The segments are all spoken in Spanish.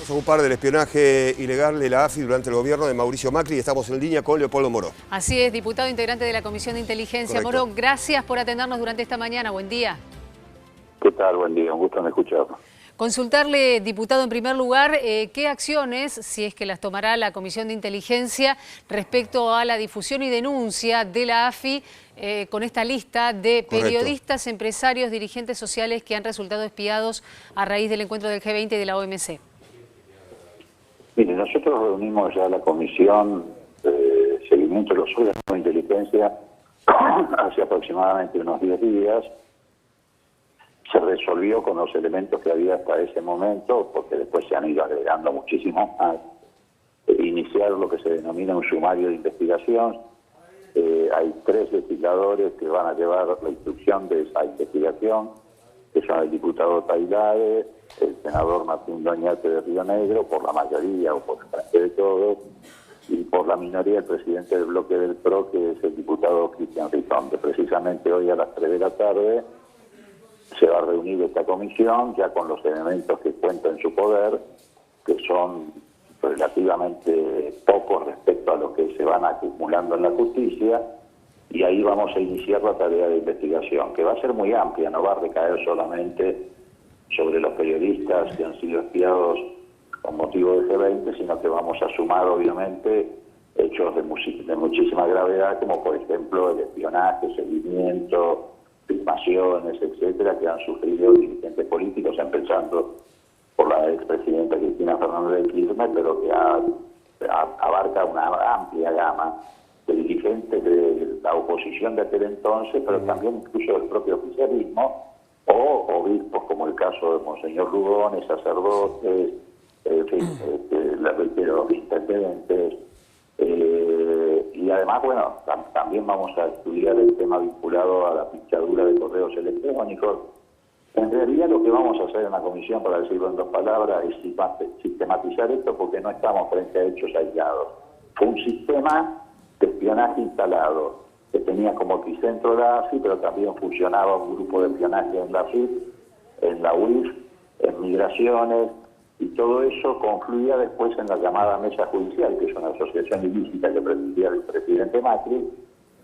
Vamos a ocupar del espionaje ilegal de la AFI durante el gobierno de Mauricio Macri y estamos en línea con Leopoldo Moró. Así es, diputado integrante de la Comisión de Inteligencia. Correcto. Moró, gracias por atendernos durante esta mañana. Buen día. ¿Qué tal? Buen día, un gusto en escucharlo. Consultarle, diputado, en primer lugar, ¿qué acciones, si es que las tomará la Comisión de Inteligencia, respecto a la difusión y denuncia de la AFI con esta lista de periodistas, Correcto. empresarios, dirigentes sociales que han resultado espiados a raíz del encuentro del G20 y de la OMC? Mire, nosotros reunimos ya la Comisión de Seguimiento de los Órganos de Inteligencia hace aproximadamente unos 10 días. Se resolvió con los elementos que había hasta ese momento, porque después se han ido agregando muchísimos más, iniciar lo que se denomina un sumario de investigación. Hay 3 legisladores que van a llevar la instrucción de esa investigación, que son el diputado Tailade, el senador Martín Doñate de Río Negro, por la mayoría o por el frente de todos, y por la minoría el presidente del bloque del PRO, que es el diputado Cristian Ritondo. Precisamente hoy a las 3 de la tarde se va a reunir esta comisión, ya con los elementos que cuenta en su poder, que son relativamente pocos respecto a los que se van acumulando en la justicia, y ahí vamos a iniciar la tarea de investigación, que va a ser muy amplia, no va a recaer solamente sobre los periodistas que han sido espiados con motivo del G20, sino que vamos a sumar, obviamente, hechos de muchísima gravedad, como por ejemplo el espionaje, seguimiento, filmaciones, etcétera, que han sufrido dirigentes políticos, empezando por la expresidenta Cristina Fernández de Kirchner, pero que abarca una amplia gama de dirigentes de la oposición de aquel entonces, pero también incluso del propio oficialismo, o obispos, como el caso de Monseñor Lugones, sacerdotes, en fin, los intendentes. Y además, bueno, también vamos a estudiar el tema vinculado a la pichadura de correos electrónicos. En realidad lo que vamos a hacer en la comisión, para decirlo en 2 palabras, es sistematizar esto, porque no estamos frente a hechos aislados. Fue un sistema de espionaje instalado, que tenía como epicentro la AFI, pero también funcionaba un grupo de espionaje en la FIP, en la UIF, en migraciones, y todo eso confluía después en la llamada mesa judicial, que es una asociación ilícita que presidía el presidente Macri,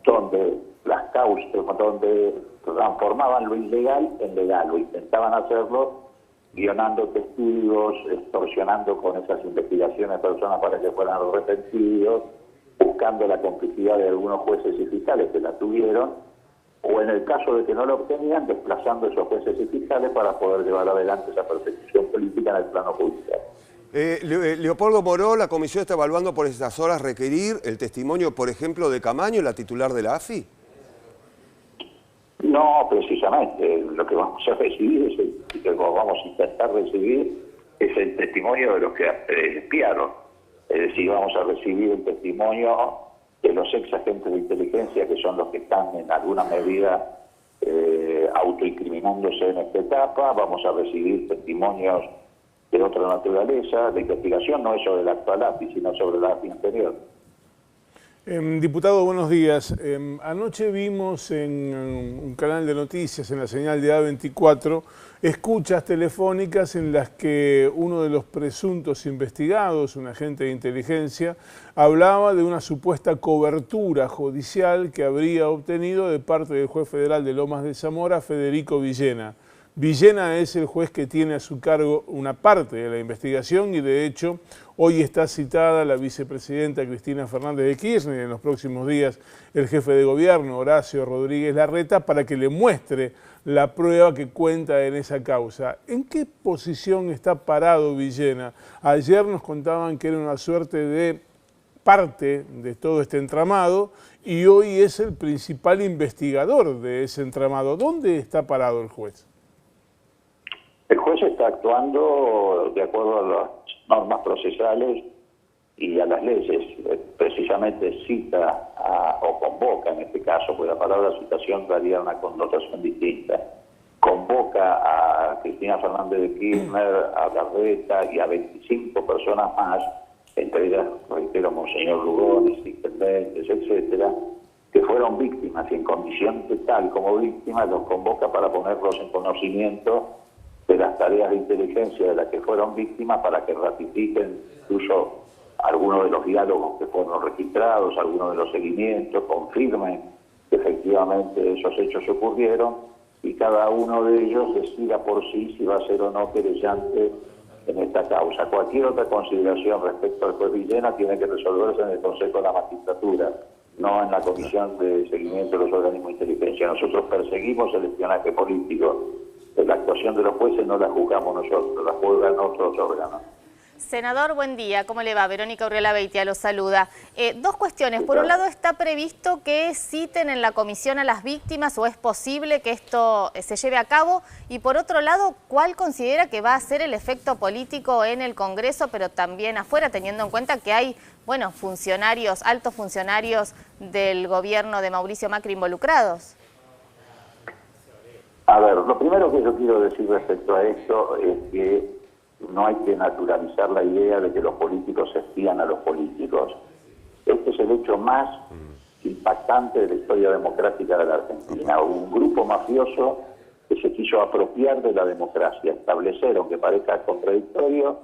donde las causas, donde transformaban lo ilegal en legal, o intentaban hacerlo guionando testigos, extorsionando con esas investigaciones personas para que fueran arrepentidos, buscando la complicidad de algunos jueces y fiscales que la tuvieron, o en el caso de que no lo obtenían, desplazando a esos jueces y fiscales para poder llevar adelante esa persecución política en el plano judicial. Leopoldo Moró, la comisión está evaluando por estas horas requerir el testimonio, por ejemplo, de Camaño, la titular de la AFI. No, precisamente. Lo que vamos a recibir vamos a intentar recibir es el testimonio de los que espiaron. Es decir, vamos a recibir el testimonio de los ex agentes de inteligencia, que son los que están en alguna medida autoincriminándose en esta etapa. Vamos a recibir testimonios de otra naturaleza. La investigación no es sobre la actual AFI, sino sobre la AFI anterior. Diputado, buenos días. Anoche vimos en un canal de noticias, en la señal de A24, escuchas telefónicas en las que uno de los presuntos investigados, un agente de inteligencia, hablaba de una supuesta cobertura judicial que habría obtenido de parte del juez federal de Lomas de Zamora, Federico Villena. Villena es el juez que tiene a su cargo una parte de la investigación y, de hecho, hoy está citada la vicepresidenta Cristina Fernández de Kirchner, en los próximos días el jefe de gobierno, Horacio Rodríguez Larreta, para que le muestre la prueba que cuenta en esa causa. ¿En qué posición está parado Villena? Ayer nos contaban que era una suerte de parte de todo este entramado y hoy es el principal investigador de ese entramado. ¿Dónde está parado el juez? El juez está actuando de acuerdo a las normas procesales y a las leyes. Precisamente cita o convoca, en este caso, porque la palabra citación daría una connotación distinta. Convoca a Cristina Fernández de Kirchner, a Larreta y a 25 personas más, entre ellas, reitero, Monseñor Lugones, intendentes, etcétera, que fueron víctimas y en condición de tal como víctimas los convoca para ponerlos en conocimiento de las tareas de inteligencia de las que fueron víctimas para que ratifiquen incluso algunos de los diálogos que fueron registrados, algunos de los seguimientos, confirmen que efectivamente esos hechos ocurrieron y cada uno de ellos decida por sí si va a ser o no querellante en esta causa. Cualquier otra consideración respecto al juez Villena tiene que resolverse en el Consejo de la Magistratura, no en la Comisión de Seguimiento de los Organismos de Inteligencia. Nosotros perseguimos el espionaje político. La actuación de los jueces no la juzgamos nosotros, la juzgan otros órganos. Senador, buen día. ¿Cómo le va? Verónica Urriola Beitia lo saluda. Dos cuestiones. Por un lado, ¿está previsto que citen en la comisión a las víctimas o es posible que esto se lleve a cabo? Y por otro lado, ¿cuál considera que va a ser el efecto político en el Congreso, pero también afuera, teniendo en cuenta que hay, bueno, funcionarios, altos funcionarios del gobierno de Mauricio Macri involucrados? A ver, lo primero que yo quiero decir respecto a esto es que no hay que naturalizar la idea de que los políticos espían a los políticos. Este es el hecho más impactante de la historia democrática de la Argentina. Un grupo mafioso que se quiso apropiar de la democracia, establecer, aunque parezca contradictorio,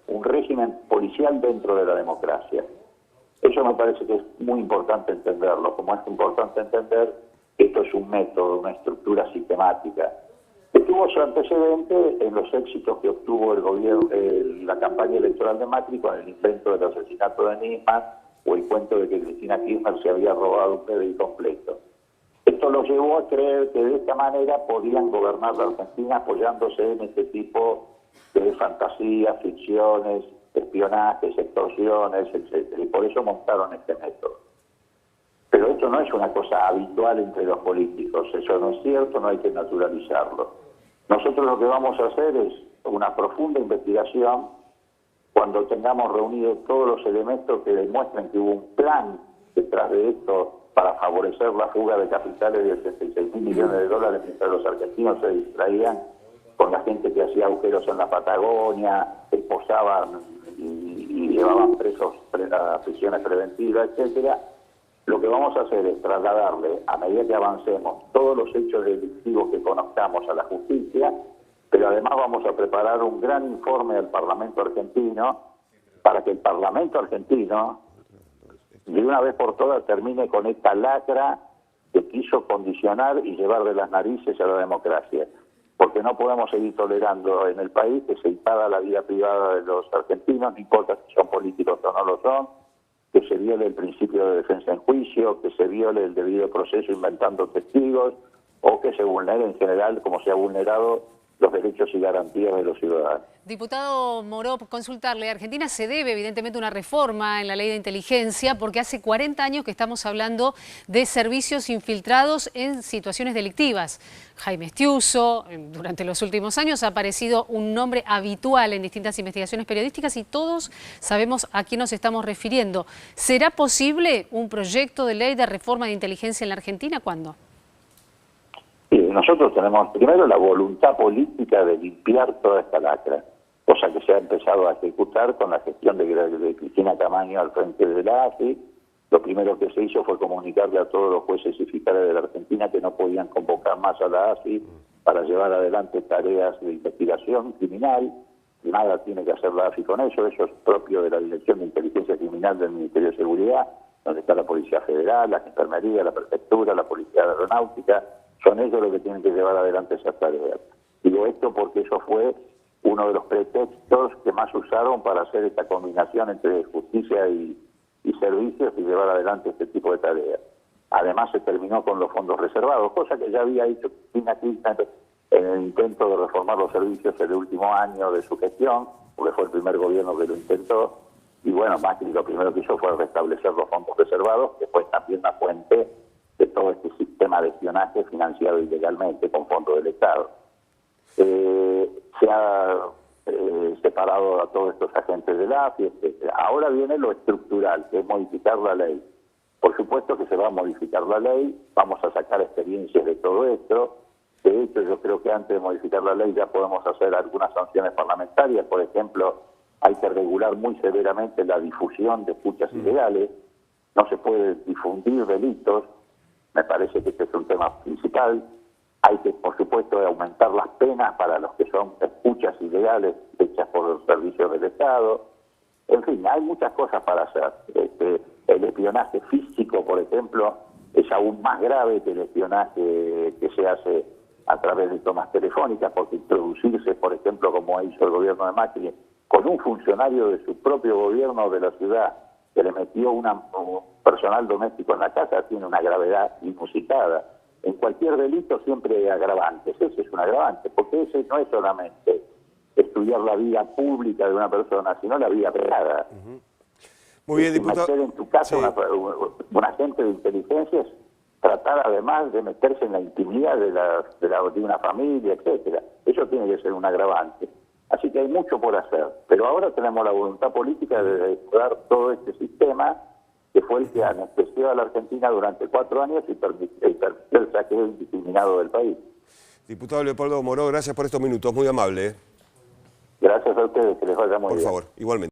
un régimen policial dentro de la democracia. Eso me parece que es muy importante entenderlo, como es importante entender que esto es un método, una estructura sistemática, que tuvo su antecedente en los éxitos que obtuvo el gobierno, la campaña electoral de Macri con el intento del asesinato de Nisman o el cuento de que Cristina Kirchner se había robado un PBI completo. Esto los llevó a creer que de esta manera podían gobernar la Argentina apoyándose en este tipo de fantasías, ficciones, espionajes, extorsiones, etc. Y por eso montaron este método. Pero esto no es una cosa habitual entre los políticos, eso no es cierto, no hay que naturalizarlo. Nosotros lo que vamos a hacer es una profunda investigación cuando tengamos reunidos todos los elementos que demuestren que hubo un plan detrás de esto para favorecer la fuga de capitales de 86.000 millones de dólares mientras los argentinos se distraían con la gente que hacía agujeros en la Patagonia, esposaban y llevaban presos a prisiones preventivas, etcétera. Lo que vamos a hacer es trasladarle, a medida que avancemos, todos los hechos delictivos que conozcamos a la justicia, pero además vamos a preparar un gran informe al Parlamento argentino para que el Parlamento argentino, de una vez por todas, termine con esta lacra que quiso condicionar y llevar de las narices a la democracia. Porque no podemos seguir tolerando en el país que se invada la vida privada de los argentinos, no importa si son políticos o no lo son, que se viole el principio de defensa en juicio, que se viole el debido proceso inventando testigos, o que se vulnere en general, como se ha vulnerado, los derechos y garantías de los ciudadanos. Diputado Moró, consultarle, Argentina se debe evidentemente una reforma en la ley de inteligencia porque hace 40 años que estamos hablando de servicios infiltrados en situaciones delictivas. Jaime Estiuso, durante los últimos años ha aparecido un nombre habitual en distintas investigaciones periodísticas y todos sabemos a quién nos estamos refiriendo. ¿Será posible un proyecto de ley de reforma de inteligencia en la Argentina? ¿Cuándo? Nosotros tenemos primero la voluntad política de limpiar toda esta lacra, cosa que se ha empezado a ejecutar con la gestión de Cristina Camaño al frente de la AFI. Lo primero que se hizo fue comunicarle a todos los jueces y fiscales de la Argentina que no podían convocar más a la AFI para llevar adelante tareas de investigación criminal. Nada tiene que hacer la AFI con eso es propio de la Dirección de Inteligencia Criminal del Ministerio de Seguridad, donde está la Policía Federal, la Gendarmería, la Prefectura, la Policía Aeronáutica. Son ellos los que tienen que llevar adelante esas tareas. Digo esto porque eso fue uno de los pretextos que más usaron para hacer esta combinación entre justicia y servicios y llevar adelante este tipo de tareas. Además se terminó con los fondos reservados, cosa que ya había hecho Cristina Kirchner en el intento de reformar los servicios en el último año de su gestión, porque fue el primer gobierno que lo intentó. Y bueno, Macri lo primero que hizo fue restablecer los fondos reservados, que fue también la fuente de todo este sistema de espionaje financiado ilegalmente con fondos del Estado. Se ha separado a todos estos agentes del AFI, etc. Ahora viene lo estructural, que es modificar la ley. Por supuesto que se va a modificar la ley, vamos a sacar experiencias de todo esto. De hecho, yo creo que antes de modificar la ley ya podemos hacer algunas sanciones parlamentarias. Por ejemplo, hay que regular muy severamente la difusión de escuchas ilegales. No se puede difundir delitos. Me parece que este es un tema principal. Hay que, por supuesto, aumentar las penas para los que son escuchas ilegales hechas por los servicios del Estado. En fin, hay muchas cosas para hacer. El espionaje físico, por ejemplo, es aún más grave que el espionaje que se hace a través de tomas telefónicas, porque introducirse, por ejemplo, como hizo el gobierno de Macri, con un funcionario de su propio gobierno de la ciudad que le metió un personal doméstico en la casa, tiene una gravedad inusitada. En cualquier delito siempre hay agravantes. Ese es un agravante, porque ese no es solamente estudiar la vida pública de una persona, sino la vida privada. Muy bien, diputado. Meter en tu casa Sí. un agente de inteligencia es tratar además de meterse en la intimidad de una familia, etcétera. Eso tiene que ser un agravante. Así que hay mucho por hacer. Pero ahora tenemos la voluntad política de depurar todo este sistema que fue el que anestesió a la Argentina durante 4 años y permitió el saqueo indiscriminado del país. Diputado Leopoldo Moró, gracias por estos minutos, muy amable. Gracias a ustedes, que les vaya muy bien. Por favor, igualmente.